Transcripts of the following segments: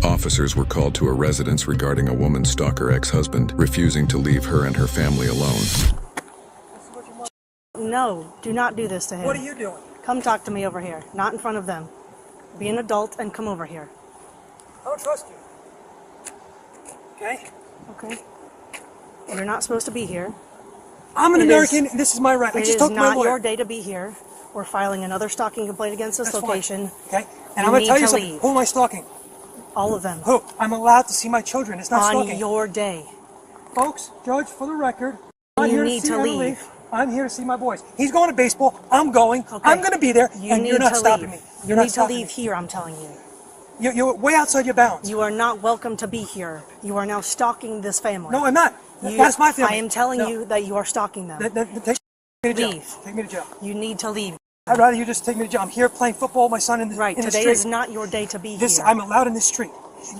Officers were called to a residence regarding a woman's stalker ex-husband refusing to leave her and her family alone. No, do not do this to him. What are you doing? Come talk to me over here, not in front of them. Be an adult and come over here. I don't trust you. Okay? Okay. You're not supposed to be here. I'm an American, and this is my right. I just It talked is to my not lawyer. your day to be here. We're filing another stalking complaint against this That's location. fine. Okay? And You I'm going need to tell you to something. leave. Who am I stalking? All of them. Who? I'm allowed to see my children. It's not On stalking. your day. Folks, Judge, for the record, I'm You here need to see to Emily. leave. I'm here to see my boys. He's going to baseball. I'm going. Okay. I'm going to be there, You and need you're not to stopping leave. me. You You're not need to stopping leave me. here, I'm telling you. You're way outside your bounds. You are not welcome to be here. You are now stalking this family. No, I'm not. That's my family. I am telling No. you that you are stalking them. Take me to jail. Leave. Take me to jail. You need to leave. I'd rather you just take me to jail. I'm here playing football with my son in the, Right, in the today street. is not your day to be This, here. I'm allowed in this street.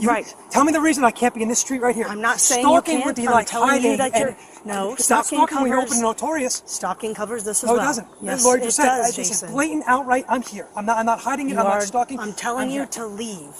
Right. Tell me the reason I can't be in this street right here. I'm not saying stalking you can't. would be I'm like telling you hiding that you're... and- No, it's not stalking stalking when you're covers... open and notorious. Stalking covers this as No, well. it doesn't. Yes, The lawyer it just said does, this is Jason. blatant, outright. I'm here. I'm not hiding it. You I'm are- not stalking. I'm telling I'm you here. to leave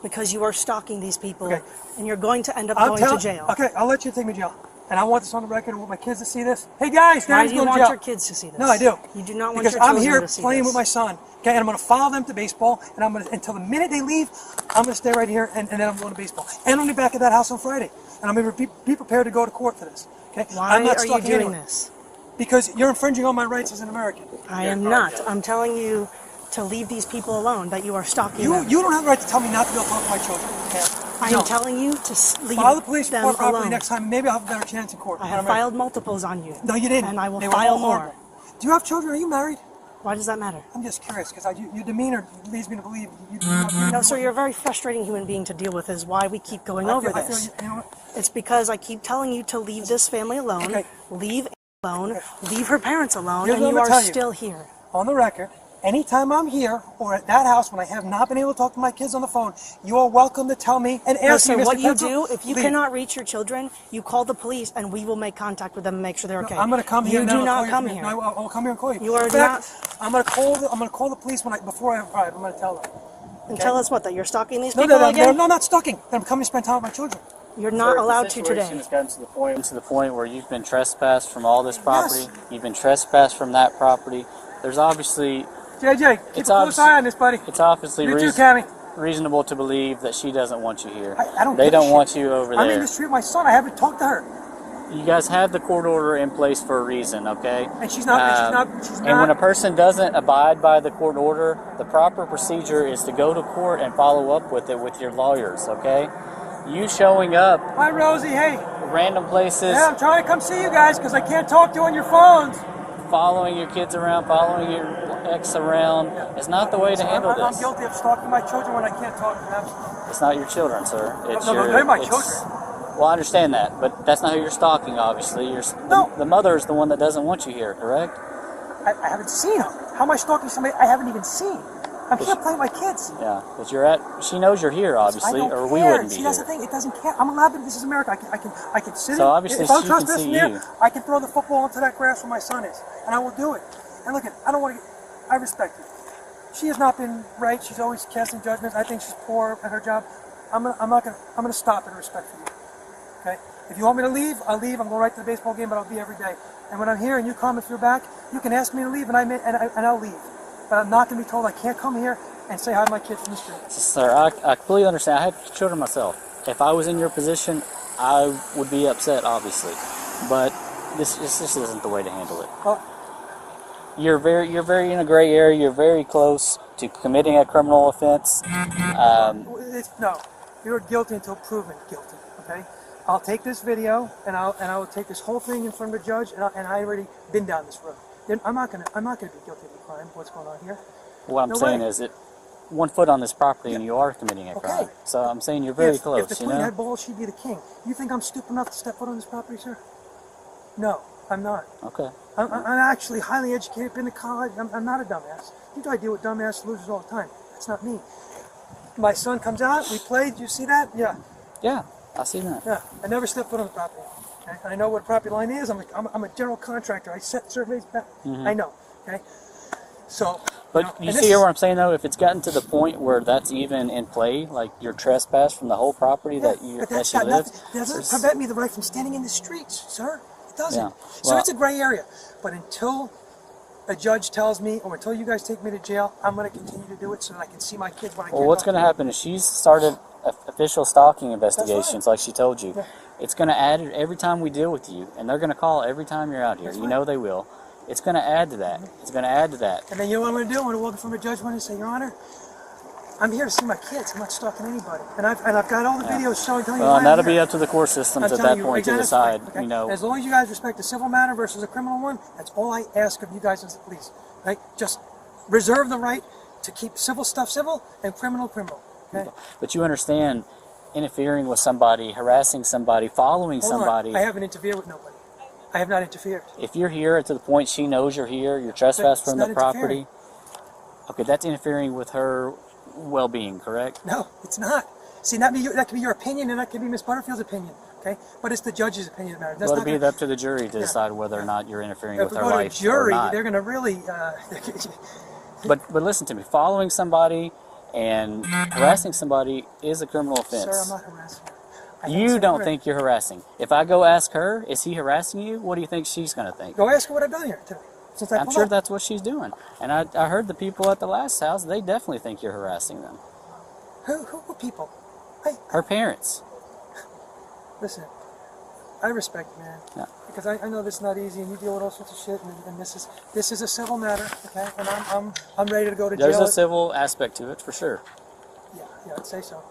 because you are stalking these people, Okay. and you're going to end up I'm going tell- to jail. Okay, I'll let you take me to jail. And I want this on the record. I want my kids to see this. Hey guys, Why Daddy's do you going to want jail. your kids to see this? No, I do. You do not want because your I'm children here to see playing this. with my son. Okay, and I'm going to follow them to baseball, and I'm going to until the minute they leave, I'm going to stay right here, and then I'm going to baseball. And I'm going to be back at that house on Friday, and I'm going to be prepared to go to court for this. Okay, Why I'm not are you stalking doing anyone. this? Because you're infringing on my rights as an American. I am not. I'm telling you to leave these people alone, that you are stalking them. You don't have the right to tell me not to be able to talk to my children. Okay? I am telling you to leave File the police them report properly alone. next time. Maybe I'll have a better chance in court. I have filed multiples on you. No, you didn't. And I will They were file all more. horrible. Do you have children? Are you married? Why does that matter? I'm just curious because your demeanor leads me to believe you. No, sir, you're a very frustrating human being to deal with, is why we keep going over I feel this. you know what? It's because I keep telling you to leave this family alone, Okay. leave alone, leave her parents alone, Here's and what you I'm are gonna tell you. still here. On the record, anytime I'm here or at that house when I have not been able to talk to my kids on the phone, you are welcome to tell me and No, ask sir, me, Mr. what you Pencil, do, if you leave. cannot reach your children, you call the police and we will make contact with them and make sure they're okay. I'm going to come here. You now do and not call you- come here. No, I'll come here and call you. You are In fact, I'm going to call the police before I arrive. I'm going to tell them. And tell us what, that you're stalking these No, people again? no, not stalking. That I'm coming to spend time with my children. You're not allowed to The today. situation has gotten to the point where you've been trespassed from all this property. You've been trespassed from that property. There's obviously JJ, keep It's a close obvious- eye on this, buddy. it's obviously You too, Cammy. reasonable to believe that she doesn't want you here. I don't They give a don't shit. want you over I'm in there. the street with my son. I haven't talked to her. You guys have the court order in place for a reason, okay? And she's not. And when a person doesn't abide by the court order, the proper procedure is to go to court and follow up with it with your lawyers, okay? You showing up Hi, Rosie. Hey. random places, Yeah, I'm trying to come see you guys because I can't talk to you on your phones. following your kids around, following your ex around, is not the way to handle I'm this. guilty of stalking my children when I can't talk to them. It's not your children, sir. It's No, your, they're my it's- children. Well, I understand that, but that's not who you're stalking, obviously. No. The mother is the one that doesn't want you here, correct? I haven't seen them. How am I stalking somebody I haven't even seen? I'm here playing with my kids. Yeah, but she knows you're here, obviously, I don't or care. we wouldn't be See, that's here. the thing. It doesn't care. I'm allowed to. This is America. I can sit So in. obviously if I she trust can this see from here, you. I can throw the football into that grass where my son is, and I will do it. And look, I don't want to. I respect her. She has not been right. She's always casting judgments. I think she's poor at her job. I'm gonna stop and respect for you. Okay. If you want me to leave, I'll leave. I'm going right to the baseball game, but I'll be every day. And when I'm here and you come, if you're back, you can ask me to leave, and I'll leave. But I'm not going to be told I can't come here and say hi to my kids from the street. Sir, I completely understand. I have children myself. If I was in your position, I would be upset, obviously. But this isn't the way to handle it. Well, You're very in a gray area. You're very close to committing a criminal offense. no, you're guilty until proven guilty. Okay. I'll take this video and I will take this whole thing in front of the judge, and I already been down this road. Then I'm not gonna be guilty of a crime. What's going on here? What I'm No saying way. is that 1 foot on this property and you are committing a crime. So I'm saying you're very close. If the you queen know. had balls, she'd be the king. You think I'm stupid enough to step foot on this property, sir? No, I'm not. Okay. I'm actually highly educated, been to college. I'm not a dumbass. You guys deal with dumbass losers all the time. That's not me. My son comes out, we played, you see that? Yeah. Yeah, I see that. Yeah, I never stepped foot on the property. Okay? I know what a property line is. I'm a general contractor. I set surveys back. I know. Okay. So But know, you see here what I'm saying, though? If it's gotten to the point where that's even in play, like you're trespassed from the whole property that she lives. That doesn't prevent me the right from standing in the streets, sir. It doesn't. Yeah. So it's a gray area. But until a judge tells me, or until you guys take me to jail, I'm going to continue to do it so that I can see my kids when I Well, what's going to happen is she's started official stalking investigations, right. like she told you. Yeah. It's going to add it every time we deal with you, and they're going to call every time you're out here. That's You right. know they will. It's going to add to that. It's going to add to that. And then you know what I'm going to do? I'm going to walk in front of a judge one and say, Your Honor, I'm here to see my kids. I'm not stalking anybody. And I've got all the videos showing, telling you Well, why and that'll I'm here. be up to the court systems I'm at telling that you, point to exactly, decide. okay? You know, As long as you guys respect a civil matter versus a criminal one, that's all I ask of you guys as the police. Right? Just reserve the right to keep civil stuff civil and criminal criminal. Okay? but you understand, interfering with somebody, harassing somebody, following Hold on. somebody. I haven't interfered with nobody. I have not interfered. If you're here to the point she knows you're here, you're trespassed It's from not the property. interfering. Okay, that's interfering with her well-being, correct? No, it's not. See, that could be your opinion, and that could be Miss Butterfield's opinion. Okay, but it's the judge's opinion that matters. That's Well, not it'll be gonna, up to the jury to decide whether or not you're interfering if with we her go to a life jury, or not. they're going to really. But listen to me. Following somebody and harassing somebody is a criminal offense. Sir, I'm not harassing her. I haven't You said don't word. think you're harassing. If I go ask her, is he harassing you? What do you think she's going to think? Go ask her what I've done here today. Since I I'm pulled sure up. that's what she's doing. And I heard the people at the last house, they definitely think you're harassing them. Who people? Her parents. Listen, I respect you, man. Yeah. Because I know this is not easy, and you deal with all sorts of shit, and this is a civil matter, okay? And I'm ready to go to There's jail. a civil aspect to it, for sure. Yeah, I'd say so.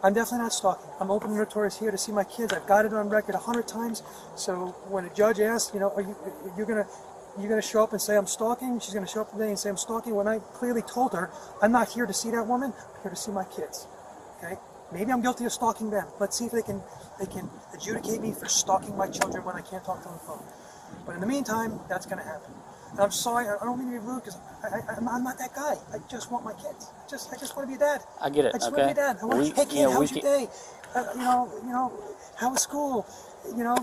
I'm definitely not stalking. I'm open and notorious here to see my kids. I've got it on record 100 times. So when a judge asks, you know, you're gonna show up and say I'm stalking? She's gonna show up today and say I'm stalking. When I clearly told her I'm not here to see that woman. I'm here to see my kids. Okay? Maybe I'm guilty of stalking them. Let's see if they can adjudicate me for stalking my children when I can't talk to them on the phone. But in the meantime, that's gonna happen. And I'm sorry. I don't mean to be rude because I'm not that guy. I just want my kids. I just want to be a dad. I get it, I just okay? want to be a dad. I want, hey kid, how was your day? You know, how was school? You know,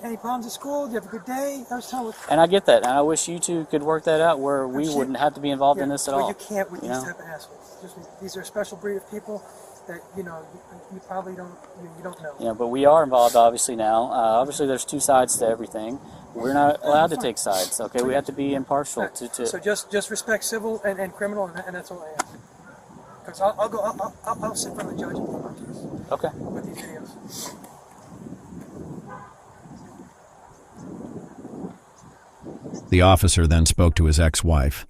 any problems at school? Do you have a good day? I was telling. And I get that. And I wish you two could work that out where we Shit. wouldn't have to be involved in this at all. You can't with these know? type of assholes. These are a special breed of people that you probably don't you don't know. Yeah, but we are involved obviously now. Obviously, there's two sides to everything. We're not allowed to take sides. Okay, we have to be impartial. So just respect civil and criminal, and that's all I ask. Because I'll sit in front of the judge and plead my case Okay. with these videos. The officer then spoke to his ex-wife.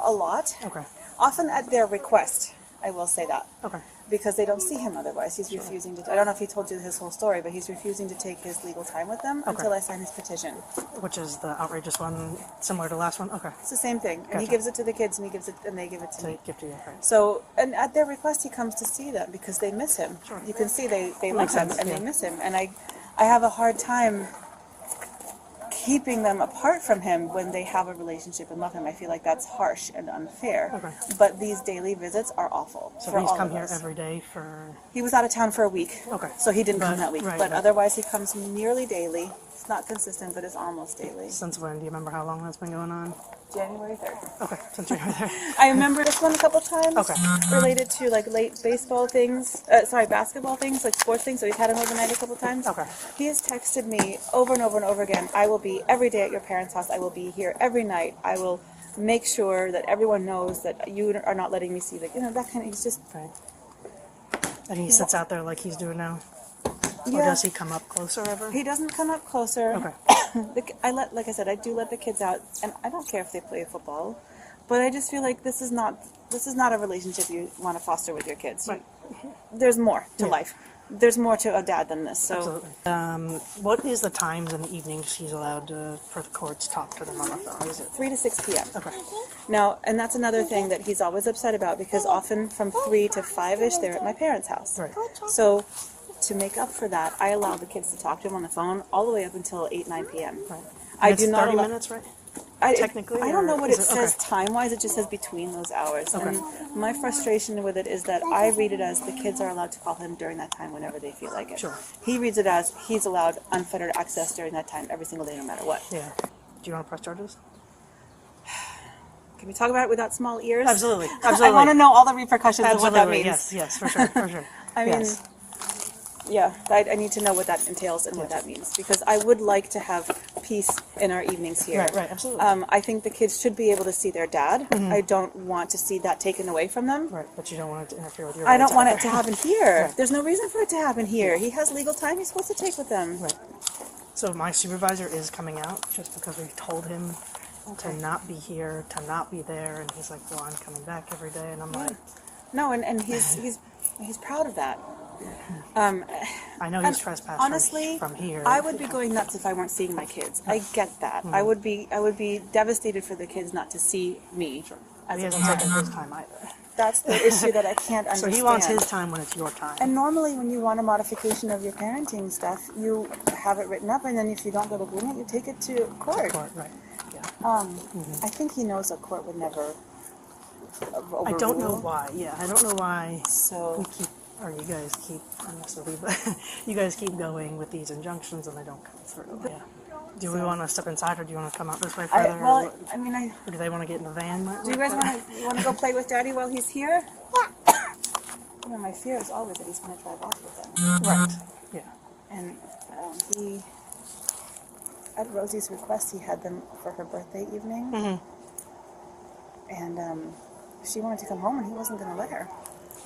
A lot. Okay. Often at their request, I will say that. Okay. Because they don't see him otherwise. He's refusing to. I don't know if he told you his whole story, but he's refusing to take his legal time with them until I sign his petition. Which is the outrageous one, similar to the last one? Okay. It's the same thing. And he Gotcha. gives it to the kids, and they give it to So me. give to you. Okay. So, and at their request, he comes to see them because they miss him. Sure. You can see they love Makes him sense, and yeah. they miss him. And I have a hard time keeping them apart from him when they have a relationship and love him. I feel like that's harsh and unfair. Okay. But these daily visits are awful So for he's all come of here us. every day for... He was out of town for a week. Okay. So he didn't come But- that week. right, but right. otherwise, he comes nearly daily. It's not consistent, but it's almost daily. Since when? Do you remember how long that's been going on? January 3rd. Okay, since you were there. I remember this one a couple times. Okay. Related to like late baseball things, basketball things, like sports things. So we've had him overnight a couple times. Okay. He has texted me over and over and over again. I will be every day at your parents' house. I will be here every night. I will make sure that everyone knows that you are not letting me see that that kind of. He's just Right. And he sits out there like he's doing now? Or yeah. does he come up closer ever? He doesn't come up closer. Okay. Like I said, I do let the kids out, and I don't care if they play football, but I just feel like this is not a relationship you want to foster with your kids. Right. There's more to life. There's more to a dad than this. So Absolutely. What is the times and evenings he's allowed to, for the courts, talk to them on the phone? Is it 3 to 6 p.m. Okay. Now, and that's another thing that he's always upset about because often from 3 to 5-ish, they're at my parents' house. Right. So to make up for that, I allow the kids to talk to him on the phone all the way up until 8, 9 p.m. Right. I And do it's not 30 allow- minutes, right? Technically, I don't know or what is it it- says okay. time-wise. It just says between those hours. Okay. And my frustration with it is that I read it as the kids are allowed to call him during that time whenever they feel like it. Sure. He reads it as he's allowed unfettered access during that time every single day, no matter what. Yeah. Do you want to press charges? Can we talk about it without small ears? Absolutely. I Absolutely. want to know all the repercussions of what that Absolutely. means. Yes, for sure, for sure. I mean, Yes. yeah, I need to know what that entails and what that means, because I would like to have peace in our evenings here. Right, absolutely. I think the kids should be able to see their dad. I don't want to see that taken away from them. Right, but you don't want it to interfere with your I don't rights want either. it to happen here. Right. There's no reason for it to happen here. He has legal time he's supposed to take with them. Right. So my supervisor is coming out just because we told him to not be here, to not be there, and he's like, well, I'm coming back every day, and I'm like, No, and he's proud of that. I know he's trespassed Honestly, from here. I would be going nuts if I weren't seeing my kids. I get that. I would be devastated for the kids not to see me. As He a hasn't parent. taken his time either. That's the issue that I can't So understand. he wants his time when it's your time. And normally, when you want a modification of your parenting stuff, you have it written up, and then if you don't get agreement, you take it to court. Court, right. Yeah. I think he knows that court would never. Overrule. I don't know why. Yeah, I don't know why So we keep, or you guys keep, I'm not sure, but you guys keep going with these injunctions and they don't come through. Yeah. Do we want to step inside, or do you want to come out this way further? or do they want to get in the van? Do you guys want to go play with Daddy while he's here? Yeah. You know, my fear is always that he's going to drive off with them. Right. Yeah. And he, at Rosie's request, he had them for her birthday evening. And she wanted to come home, and he wasn't going to let her.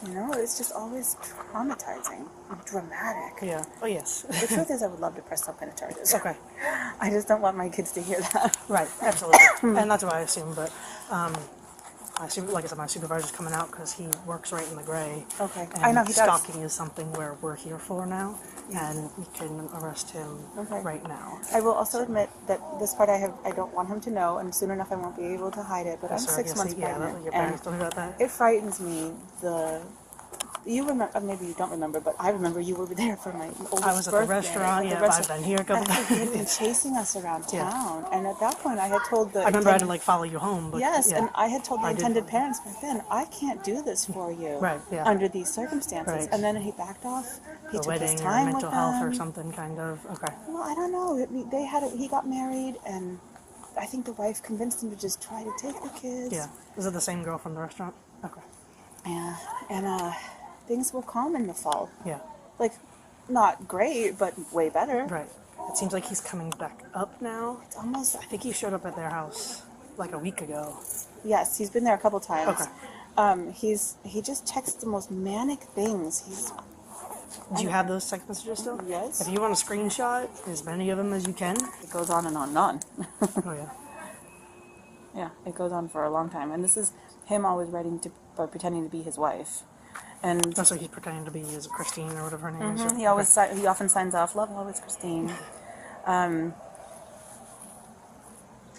You know, it's just always traumatizing, dramatic. Yeah. Oh, yes. The truth is, I would love to press some kind of charges. Okay. I just don't want my kids to hear that. Right. Absolutely. And that's what I assume, but I assume, like I said, my supervisor's coming out because he works right in the gray. Okay. And I know he does. stalking is something where we're here for now, and we can arrest him Okay. right now. I will also admit that this part I don't want him to know, and soon enough I won't be able to hide it. But I'm So I 6 guess months yeah, pregnant, your and parents told me about that. it frightens me. You remember? Maybe you don't remember, but I remember you were there for my oldest I was at birthday. the restaurant. At the Yeah, restaurant. I've been here a couple And he had been times. chasing us around Yeah. town, and at that point I had told the I remember I had to like follow you home. But yes, yeah. and I had told the I did intended follow. parents back then, I can't do this for you Right, yeah. under these circumstances. Right. And then he backed off. He The took his wedding or time mental with health or them. something kind of. Okay. Well, I don't know. He got married, and I think the wife convinced him to just try to take the kids. Yeah. Is it the same girl from the restaurant? Okay. Yeah. And things were calm in the fall. Yeah. Like, not great, but way better. Right. It seems like he's coming back up now. It's almost. I think he showed up at their house like a week ago. Yes, he's been there a couple times. Okay. He just texts the most manic things. Do you have those text messages still? Yes. If you want to screenshot as many of them as you can. It goes on and on and on. Oh yeah. Yeah, it goes on for a long time, and this is him always writing to or pretending to be his wife, and That's what he's pretending to be as Christine or whatever her name is. he always he often signs off, "Love always, Christine."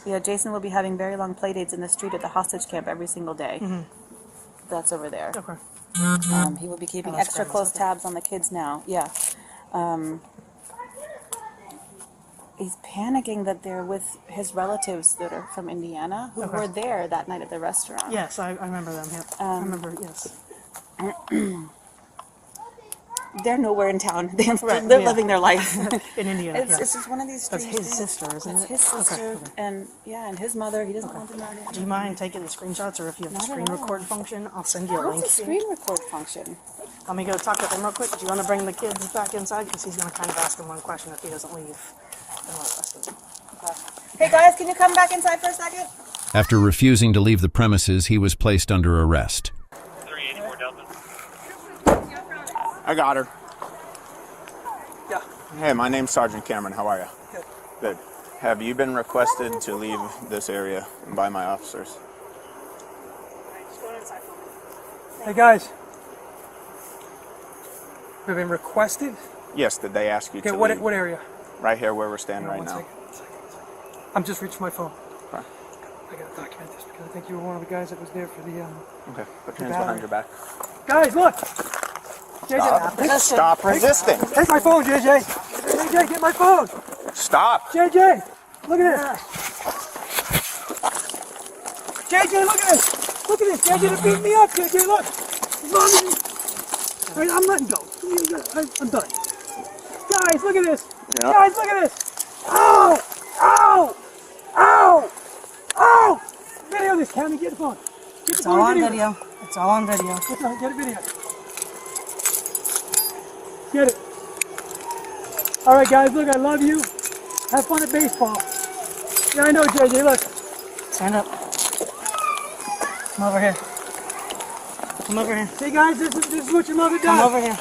Yeah, Jason will be having very long play dates in the street at the hostage camp every single day. That's over there. Okay. He will be keeping that's extra grandma's close okay. tabs on the kids now. Yeah. He's panicking that they're with his relatives that are from Indiana who Okay. were there that night at the restaurant. Yes, I remember them. Yeah. I remember. Yes. They're nowhere in town. They're yeah. living their life. In Indiana. It's, yeah. it's just one of these That's strange his things. sister, isn't It's it? his sister, Okay. and his mother. He doesn't want them around him. Do you mind taking the screenshots, or if you have the Not at screen all. record function, I'll send you a link. What's the screen record function? Let me go talk with him real quick. Do you want to bring the kids back inside? Because he's going to kind of ask him one question if he doesn't leave. Then I'll arrest him. Hey guys, can you come back inside for a second? After refusing to leave the premises, he was placed under arrest. 384 Delta. I got her. Yeah. Hey, my name's Sergeant Cameron. How are you? Good. Good. Have you been requested to leave this area by my officers? Hey guys. We've been requested. Yes, did they ask you Okay, to what leave? what area? Right here where we're standing right One now. second. I'm just reaching my phone. Okay. I gotta document this because I think you were one of the guys that was there for the Okay. Put your Your hands behind your back. Guys, look! JJ, Stop resisting. take my phone, JJ! JJ, get my phone! Stop. JJ! Look at this! JJ, look at this! Look at this! JJ, they're beating me up! JJ, look! Mommy! All right, I'm letting go. I'm done. Guys, look at this! Yeah. Guys, look at this! Ow! Ow! Ow! Ow! Video on this, Cammy. Get the phone. Get It's all on video. It's all on video. Get a video. Get it. All right, guys. Look, I love you. Have fun at baseball. Yeah, I know, JJ. Look. Stand up. Come over here. Come over here. Hey, guys. This is what your mother does. Come over here.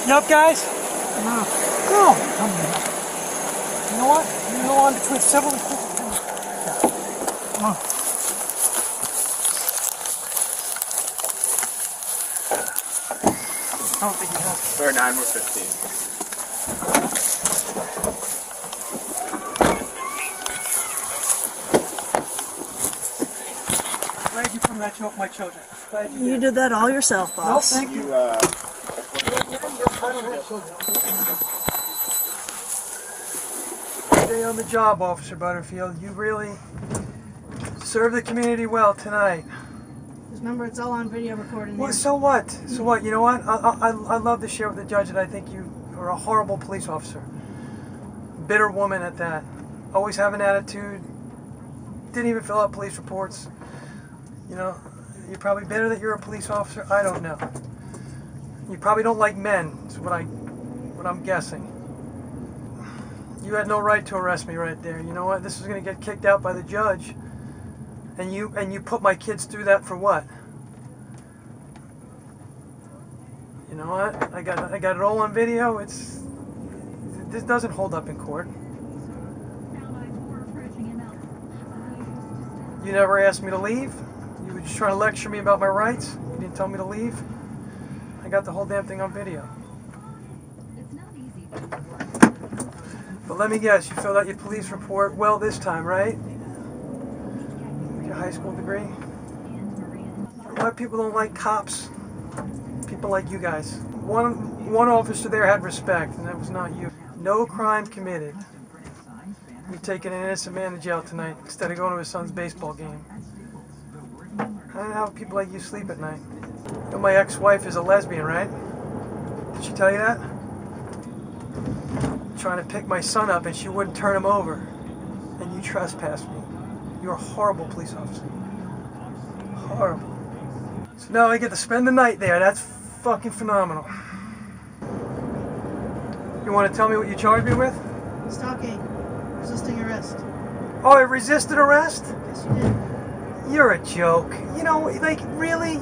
You up, guys? No. Go. You know what? You know I'm between several. Come on. I don't think you have. Fair 9, we're 15. Glad you put that joke, my children. Glad you You did that all yourself, No, boss. thank you. I don't have children. Stay on the job, Officer Butterfield. You really served the community well tonight. Just remember, it's all on video recording. Well, so what? So what? You know what? I love to share with the judge that I think you are a horrible police officer. Bitter woman at that. Always have an attitude. Didn't even fill out police reports. You know, you're probably bitter that you're a police officer. I don't know. You probably don't like men. Is what I'm guessing. You had no right to arrest me right there. You know what? This is going to get kicked out by the judge. And you put my kids through that for what? You know what? I got it all on video. This doesn't hold up in court. You never asked me to leave. You were just trying to lecture me about my rights. You didn't tell me to leave. I got the whole damn thing on video. But let me guess, you filled out your police report well this time, right? With your high school degree? A lot of people don't like cops. People like you guys. One officer there had respect, and that was not you. No crime committed. You're taking an innocent man to jail tonight instead of going to his son's baseball game. I don't know how people like you sleep at night. You know, my ex-wife is a lesbian, right? Did she tell you that? Trying to pick my son up and she wouldn't turn him over. And you trespassed me. You're a horrible police officer. Horrible. So now I get to spend the night there. That's fucking phenomenal. You want to tell me what you charged me with? Stalking. Resisting arrest. Oh, I resisted arrest? Yes, you did. You're a joke. You know, like, really?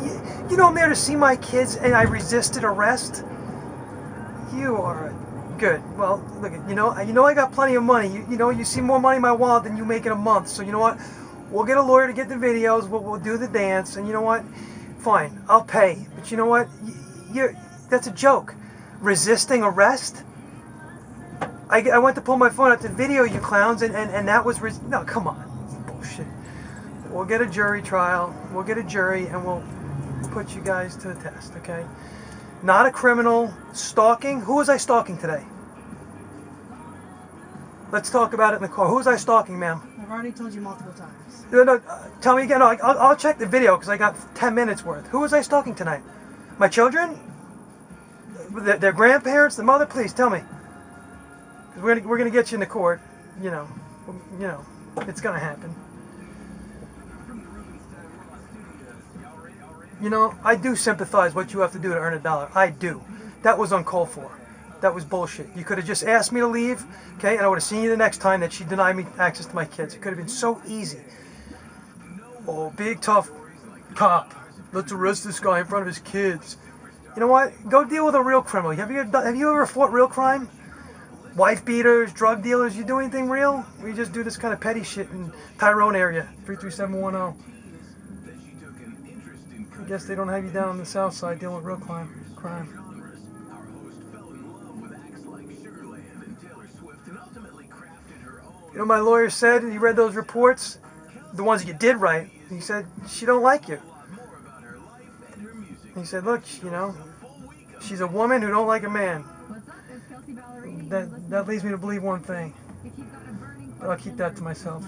You know I'm there to see my kids and I resisted arrest? You are good. Well, look, you know I got plenty of money. You see more money in my wallet than you make in a month. So you know what? We'll get a lawyer to get the videos. We'll do the dance. And you know what? Fine, I'll pay. But you know what? That's a joke. Resisting arrest? I went to pull my phone out to video you clowns, and that was no, come on, bullshit. We'll get a jury trial. We'll get a jury, and we'll put you guys to the test, okay? Not a criminal. Stalking. Who was I stalking today? Let's talk about it in the car. Who was I stalking, ma'am? I've already told you multiple times. No, tell me again. No, I'll check the video because I got 10 minutes worth. Who was I stalking tonight? My children? Their grandparents? The mother? Please tell me. Because we're gonna get you in the court. You know, it's gonna happen. You know, I do sympathize what you have to do to earn $1. I do. That was uncalled for. That was bullshit. You could have just asked me to leave, okay, and I would have seen you the next time that she denied me access to my kids. It could have been so easy. Oh, big tough cop. Let's arrest this guy in front of his kids. You know what? Go deal with a real criminal. Have you ever fought real crime? Wife beaters, drug dealers, you do anything real? We just do this kind of petty shit in Tyrone area, 33710. I guess they don't have you down on the south side dealing with real crime. You know, my lawyer said, he read those reports, the ones that you did write, he said, she don't like you. He said, look, you know, she's a woman who don't like a man. That leads me to believe one thing, but I'll keep that to myself.